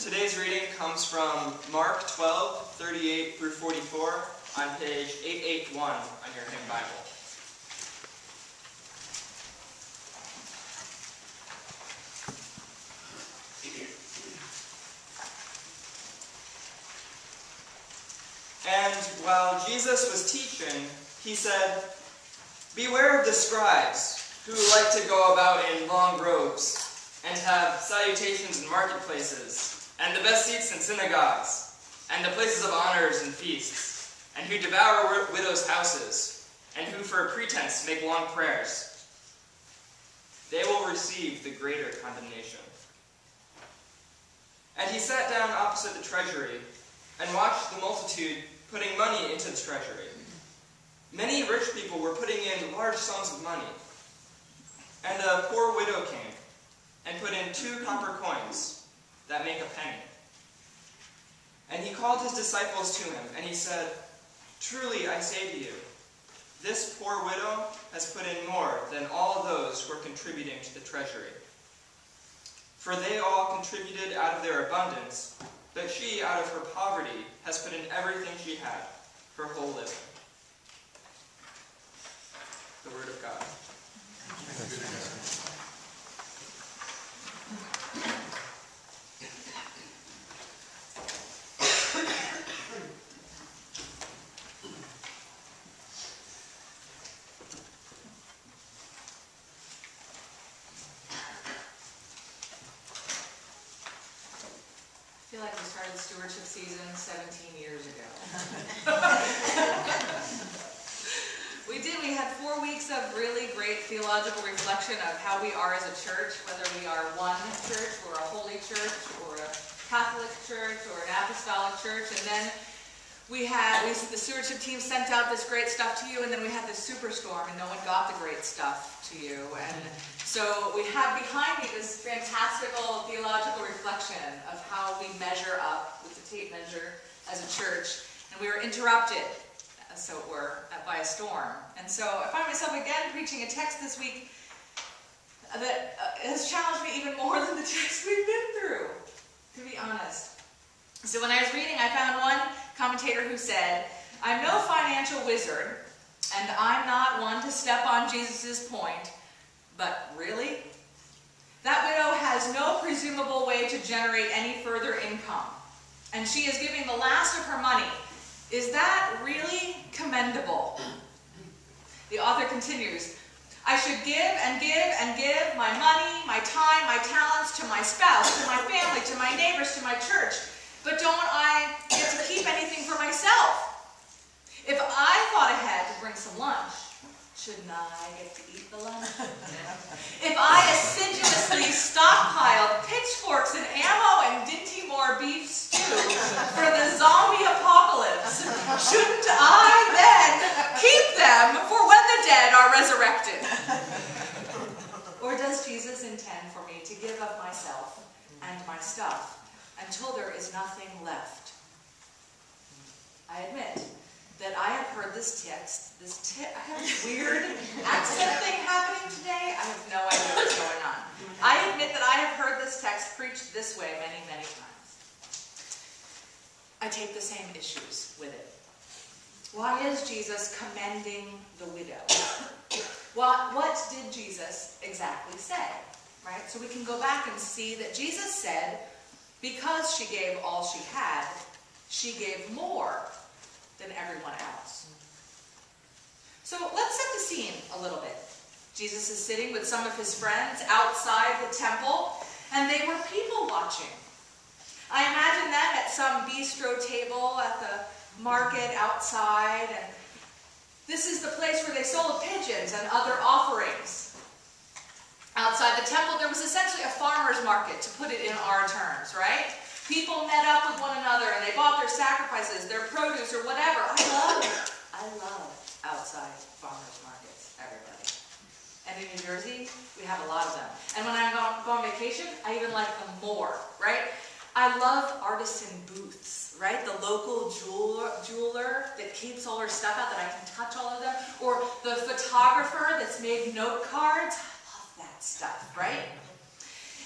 Today's reading comes from Mark 12, 38 through 44 on page 881 on your hymn Bible. And while Jesus was teaching, he said, "Beware of the scribes who like to go about in long robes and have salutations in marketplaces, and the best seats in synagogues, and the places of honors and feasts, and who devour widows' houses, and who for a pretense make long prayers. They will receive the greater condemnation." And he sat down opposite the treasury, and watched the multitude putting money into the treasury. Many rich people were putting in large sums of money. And a poor widow came, and put in 2 copper coins, that make a penny. And he called his disciples to him, and he said, "Truly I say to you, this poor widow has put in more than all those who are contributing to the treasury. For they all contributed out of their abundance, but she, out of her poverty, has put in everything she had, her whole living." The word of God. I feel like we started stewardship season 17 years ago. We had 4 weeks of really great theological reflection of how we are as a church, whether we are one church, or a holy church, or a Catholic church, or an apostolic church. And then the stewardship team sent out this great stuff to you, and then we had this superstorm, and no one got the great stuff to you. And so we have behind me this fantastical theological reflection of how we measure up with the tape measure as a church. And we were interrupted, as so it were, by a storm. And so I find myself again preaching a text this week that has challenged me even more than the text we've been through, to be honest. So when I was reading, I found one commentator who said, "I'm no financial wizard, and I'm not one to step on Jesus' point, but really? That widow has no presumable way to generate any further income, and she is giving the last of her money. Is that really commendable?" The author continues, "I should give and give and give my money, my time, my talents to my spouse, to my family, to my neighbors, to my church. But don't I get to keep anything for myself? If I thought ahead to bring some lunch, shouldn't I get to eat the lunch? If I assiduously stockpiled pitchforks and ammo and Dinty-Moore beef stew for the zombie apocalypse, shouldn't I then keep them for when the dead are resurrected? Or does Jesus intend for me to give of myself and my stuff until there is nothing left?" I admit that I have heard this text, I have a weird accent thing happening today. I have no idea what's going on. I admit that I have heard this text preached this way many, many times. I take the same issues with it. Why is Jesus commending the widow? What did Jesus exactly say? Right? So we can go back and see that Jesus said, because she gave all she had, she gave more than everyone else. So let's set the scene a little bit. Jesus is sitting with some of his friends outside the temple, and they were people watching. I imagine them at some bistro table at the market outside, and this is the place where they sold pigeons and other offerings. Outside the temple, there was essentially a farmer's market, to put it in our terms, right? People met up with one another, and they bought their sacrifices, their produce, or whatever. I love outside farmer's markets, everybody. And in New Jersey, we have a lot of them. And when I go on vacation, I even like them more, right? I love artisan booths, right? The local jeweler that keeps all her stuff out, that I can touch all of them. Or the photographer that's made note cards. I love that stuff, right?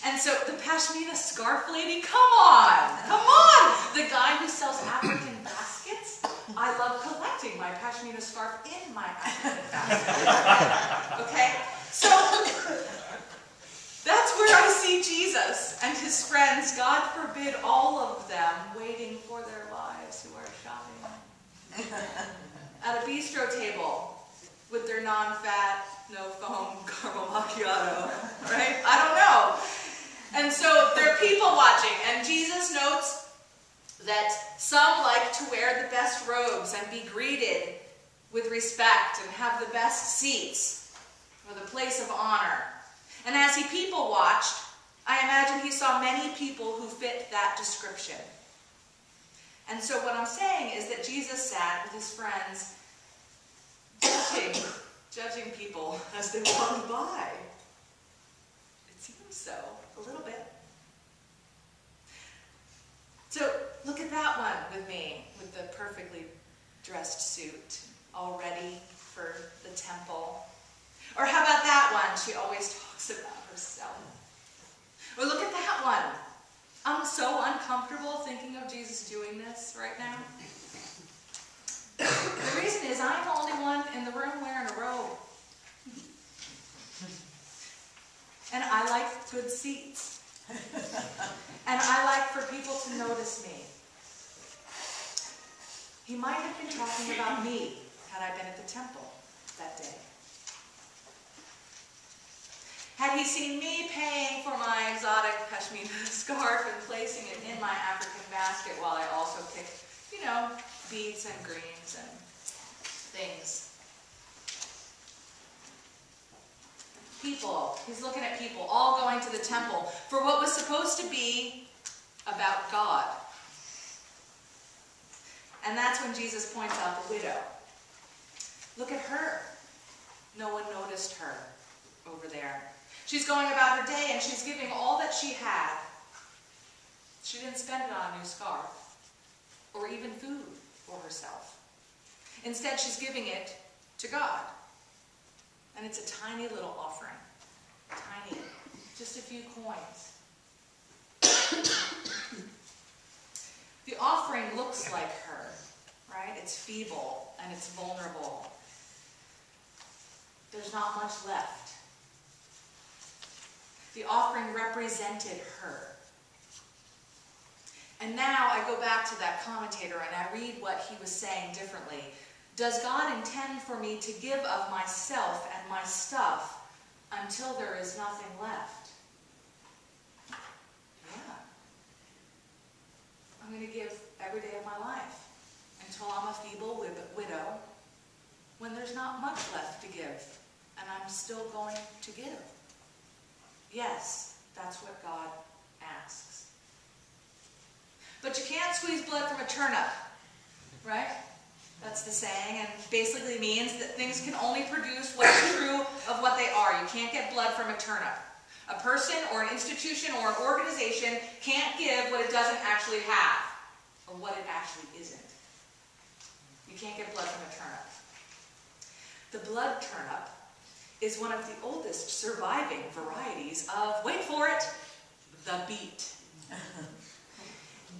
And so the pashmina scarf lady, come on, come on. The guy who sells African baskets, I love collecting my pashmina scarf in my African basket. Okay? So that's where I see Jesus and his friends, God forbid all of them, waiting for their wives who are shopping at a bistro table with their non-fat, no-foam caramel macchiato, right? I don't know. And so there are people watching, and Jesus notes that some like to wear the best robes and be greeted with respect and have the best seats or the place of honor. And as he people watched, I imagine he saw many people who fit that description. And so what I'm saying is that Jesus sat with his friends judging people as they walked by. It seems so, a little bit. So look at that one with me, with the perfectly dressed suit, all ready for the temple. Or how about that one? She always talks about herself. Or look at that one. I'm so uncomfortable thinking of Jesus doing this right now. The reason is I'm the only one in the room wearing a robe. And I like good seats. And I like for people to notice me. He might have been talking about me had I been at the temple that day. Had he seen me paying for my exotic pashmina scarf and placing it in my African basket while I also picked, you know, beads and greens and things. People, he's looking at people all going to the temple for what was supposed to be about God. And that's when Jesus points out the widow. Look at her. No one noticed her over there. She's going about her day and she's giving all that she had. She didn't spend it on a new scarf or even food for herself. Instead, she's giving it to God. And it's a tiny little offering. Tiny. Just a few coins. The offering looks like her, right? It's feeble and it's vulnerable. There's not much left. The offering represented her. And now I go back to that commentator and I read what he was saying differently. Does God intend for me to give of myself and my stuff until there is nothing left? Yeah. I'm going to give every day of my life until I'm a feeble widow when there's not much left to give and I'm still going to give. Yes, that's what God asks. But you can't squeeze blood from a turnip, right? That's the saying, and basically means that things can only produce what's true of what they are. You can't get blood from a turnip. A person or an institution or an organization can't give what it doesn't actually have, or what it actually isn't. You can't get blood from a turnip. The blood turnip is one of the oldest surviving varieties of, wait for it, the beet.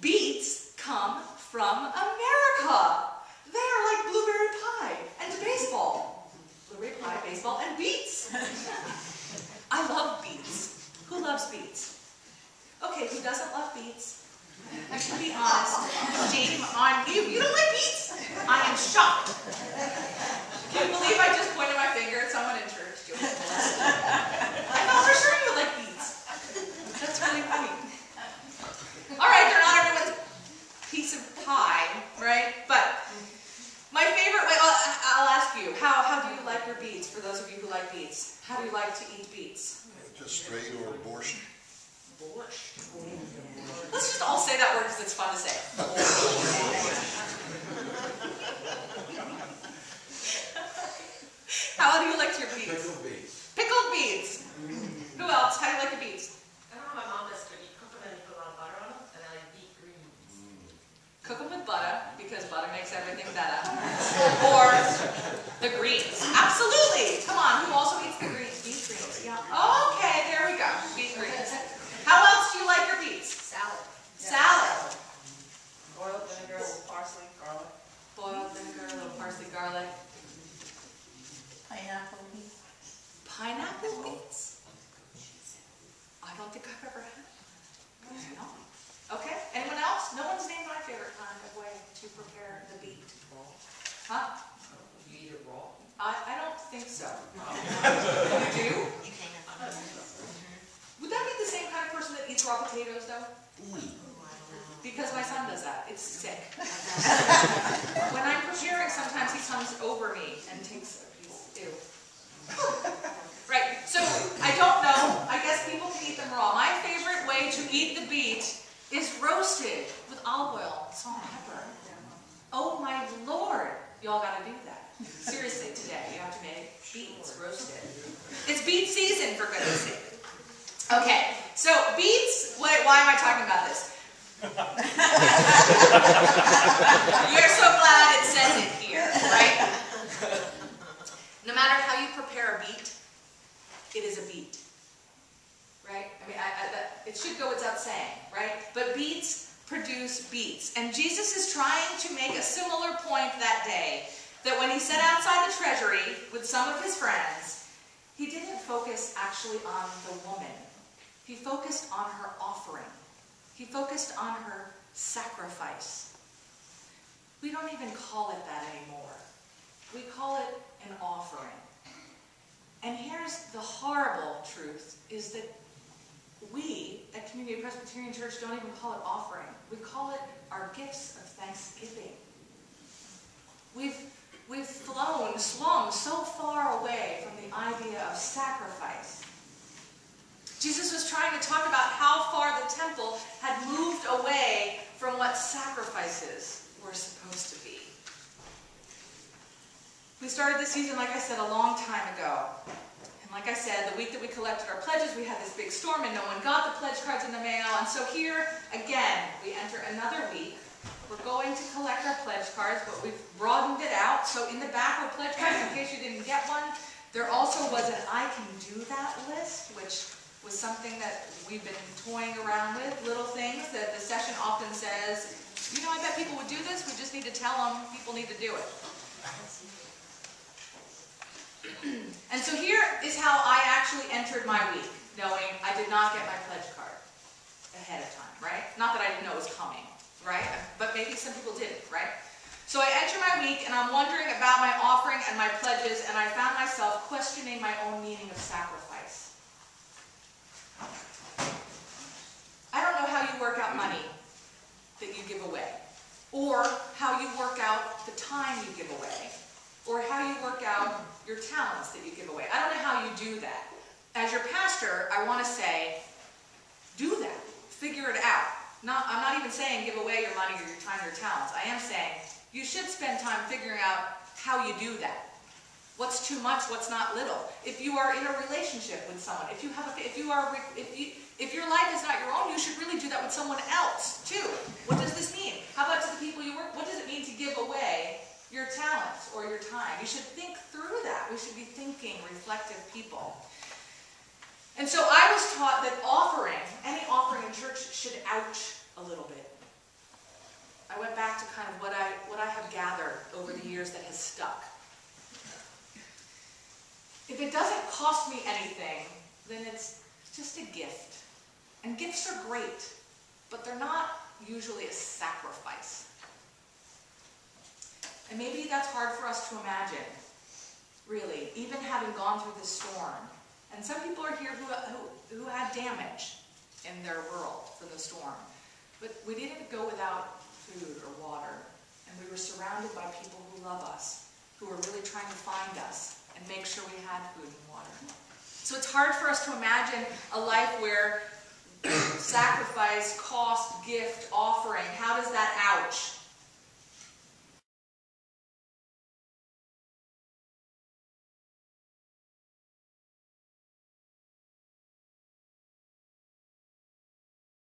Beets come from America. They are like blueberry pie and baseball. Blueberry pie, baseball, and beets. I love beets. Who loves beets? Okay, who doesn't love beets? I should be honest. Shame on you. You don't like beets? I am shocked. Can you believe I just pointed my finger at someone in church? I thought for sure you would like beets. That's really funny. All right, they're not everyone's piece of pie, right? But my favorite way, I'll ask you, how do you like your beets, for those of you who like beets? How do you like to eat beets? Just straight or borscht. Borscht. Let's just all say that word because it's fun to say. How do you like your beets? Pickled beets. Pickled beets. Who else? How do you like your beets? I know my mom does, but you cook them and you put a lot of butter on them, and I like beet greens. Cook them with butter, because butter makes everything better. Or the greens. Absolutely! Come on, who also eats the greens? Beet greens. Yeah. Okay, there we go. Beet greens. to prepare the beet? Huh? You eat it raw? I don't think so. You do? Would that be the same kind of person that eats raw potatoes, though? Because my son does that. It's sick. When I'm preparing, sometimes he comes over me and takes a piece. Ew. Right, so I don't know. I guess people can eat them raw. My favorite way to eat the beet is roasted with olive oil, salt, and pepper. Oh my Lord. Y'all got to do that. Seriously, today you have to make beets roasted. It's beet season, for goodness sake. Okay, so beets, why am I talking about this? You're so glad it says it here, right? No matter how you prepare a beet, it is a beet. Right? I mean, it should go without saying, right? But beets produce beets. And Jesus is trying to make a similar point that day, that when he sat outside the treasury with some of his friends, he didn't focus actually on the woman. He focused on her offering. He focused on her sacrifice. We don't even call it that anymore. We call it an offering. And here's the horrible truth, is that we at Community Presbyterian Church don't even call it offering. We call it our gifts of thanksgiving. We've swung so far away from the idea of sacrifice. Jesus was trying to talk about how far the temple had moved away from what sacrifices were supposed to be. We started this season, like I said, a long time ago. And like I said, the week that we collected our pledges, we had this big storm and no one got the pledge cards in the mail. And so here, again, we enter another week. We're going to collect our pledge cards, but we've broadened it out. So in the back of pledge cards, in case you didn't get one, there also was an I can do that list, which was something that we've been toying around with, little things that the session often says, you know, I bet people would do this, we just need to tell them people need to do it. And so here is how I actually entered my week, knowing I did not get my pledge card ahead of time, right? Not that I didn't know it was coming, right? But maybe some people didn't, right? So I enter my week and I'm wondering about my offering and my pledges, and I found myself questioning my own meaning of sacrifice. I don't know how you work out money that you give away, or how you work out the time you give away, or how you work out your talents that you give away. I don't know how you do that. As your pastor, I want to say, do that. Figure it out. I'm not even saying give away your money or your time or your talents. I am saying you should spend time figuring out how you do that. What's too much, what's not little. If you are in a relationship with someone, if your life is not your own, you should really do that with someone else too. What does this mean? How about to the people you work with? What does it mean to give away your talents or your time? You should think through that. We should be thinking, reflective people. And so I was taught that any offering in church should ouch a little bit. I went back to kind of what I have gathered over the years that has stuck. If it doesn't cost me anything, then it's just a gift. And gifts are great, but they're not usually a sacrifice. And maybe that's hard for us to imagine, really, even having gone through this storm. And some people are here who had damage in their world from the storm. But we didn't go without food or water. And we were surrounded by people who love us, who were really trying to find us and make sure we had food and water. So it's hard for us to imagine a life where sacrifice, cost, gift, offering, how does that ouch?